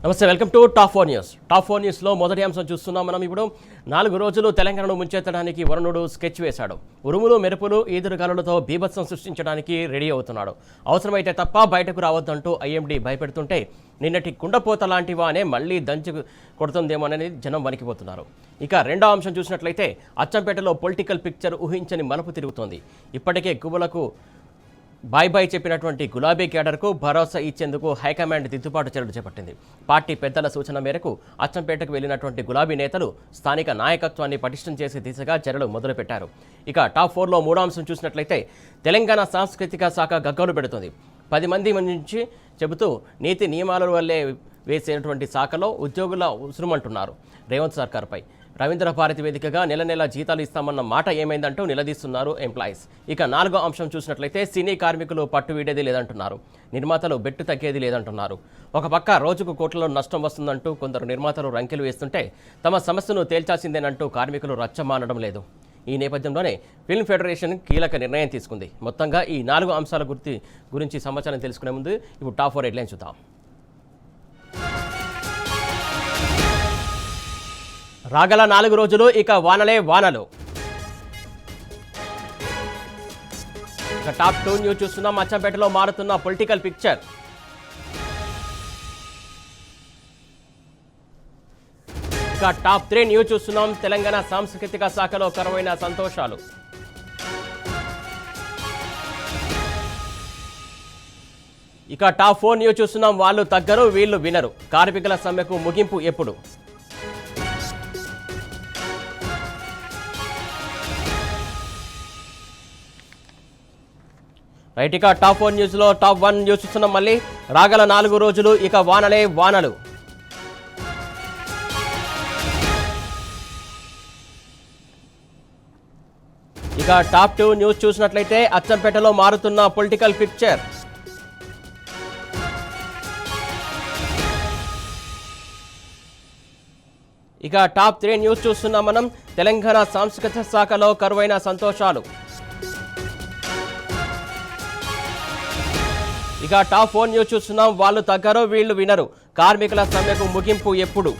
నమస్తే, welcome to top 4 news. Top 4 న్యూస్లో మొదటి అంశం చూస్తున్నాం. మనం ఇప్పుడు 4 రోజులు తెలంగాణను ముంచెత్తడానికి వరుణుడు స్కెచ్ వేశాడు. ఉరుములు మెరుపులు ఈదురుగాలులతో బీభత్సం సృష్టించడానికి రెడీ అవుతున్నాడు. అవసరమైతే తప్ప బయటకు రావద్దంటూ ఐఎండీ భయపెడుతుంటే నిన్నటి కుండపోత లాంటి వానే మళ్లీ దంచి కొడుతుందేమోనని జనం వణికిపోతున్నారు. ఇక రెండో అంశం చూసినట్లయితే అచ్చంపేటలో పొలిటికల్ పిక్చర్ ఊహించని మలుపు తిరుగుతోంది. ఇప్పటికే గుబలకు బాయ్ చెప్పినటువంటి గులాబీ కేడర్కు భరోసా ఇచ్చేందుకు హైకమాండ్ దిద్దుబాటు చర్యలు చేపట్టింది. పార్టీ పెద్దల సూచన మేరకు అచ్చంపేటకు వెళ్లినటువంటి గులాబీ నేతలు స్థానిక నాయకత్వాన్ని పటిష్టం చేసే దిశగా చర్యలు మొదలుపెట్టారు. ఇక టాప్ 4లో మూడో అంశం చూసినట్లయితే తెలంగాణ సాంస్కృతిక శాఖ గగ్గోలు పెడుతుంది. 10 మంది నుంచి చెబుతూ నీతి నియమాల వల్లే వేసేటువంటి శాఖలో ఉద్యోగుల ఉసురుమంటున్నారు రేవంత్ సర్కార్పై. రవీంద్ర భారతి వేదికగా నెల జీతాలు ఇస్తామన్న మాట ఏమైందంటూ నిలదీస్తున్నారు ఎంప్లాయీస్. ఇక నాలుగో అంశం చూసినట్లయితే సినీ కార్మికులు పట్టు వీడేది లేదంటున్నారు. నిర్మాతలు బెట్టు తగ్గేది లేదంటున్నారు. ఒక పక్క రోజుకు కోట్లలో నష్టం వస్తుందంటూ కొందరు నిర్మాతలు రంకెలు వేస్తుంటే తమ సమస్యను తేల్చాల్సిందేనంటూ కార్మికులు రచ్చమానడం లేదు. ఈ నేపథ్యంలోనే ఫిల్మ్ ఫెడరేషన్ కీలక నిర్ణయం తీసుకుంది. మొత్తంగా ఈ 4 అంశాల గురించి సమాచారం తెలుసుకునే ముందు ఇప్పుడు టాప్ 4 హెడ్లైన్స్ చూద్దాం. రాగల 4 రోజులు ఇక వానలే వానలు. ఇక టాప్ 2 న్యూస్ చూస్తున్నాం. అచ్చంపేటలో మారుతున్న పొలిటికల్ పిక్చర్. ఇక టాప్ 3 న్యూస్ చూస్తున్నాం. తెలంగాణ సాంస్కృతిక శాఖలో కరువైన సంతోషాలు. ఇక టాప్ 4 న్యూస్ చూస్తున్నాం. వాళ్ళు తగ్గరు వీళ్ళు వినరు, కార్మికుల సమ్మెకు ముగింపు ఎప్పుడు. రైట్, ఇక టాప్ 4 న్యూస్లో టాప్ 1 న్యూస్ చూస్తున్నాం. మళ్ళీ రాగల 4 రోజులు ఇక వానలే వానలు. ఇక టాప్ 2 న్యూస్ చూసినట్లయితే అచ్చంపేటలో మారుతున్న పొలిటికల్ పిక్చర్. ఇక టాప్ 3 న్యూస్ చూస్తున్నాం మనం. తెలంగాణ సాంస్కృతిక శాఖలో కరువైన సంతోషాలు. ఇక టాప్ 4 న్యూస్ చూస్తున్నాం. వాళ్ళు తగ్గరు వీళ్ళు వినరు, కార్మికుల సమ్మెకు ముగింపు ఎప్పుడు.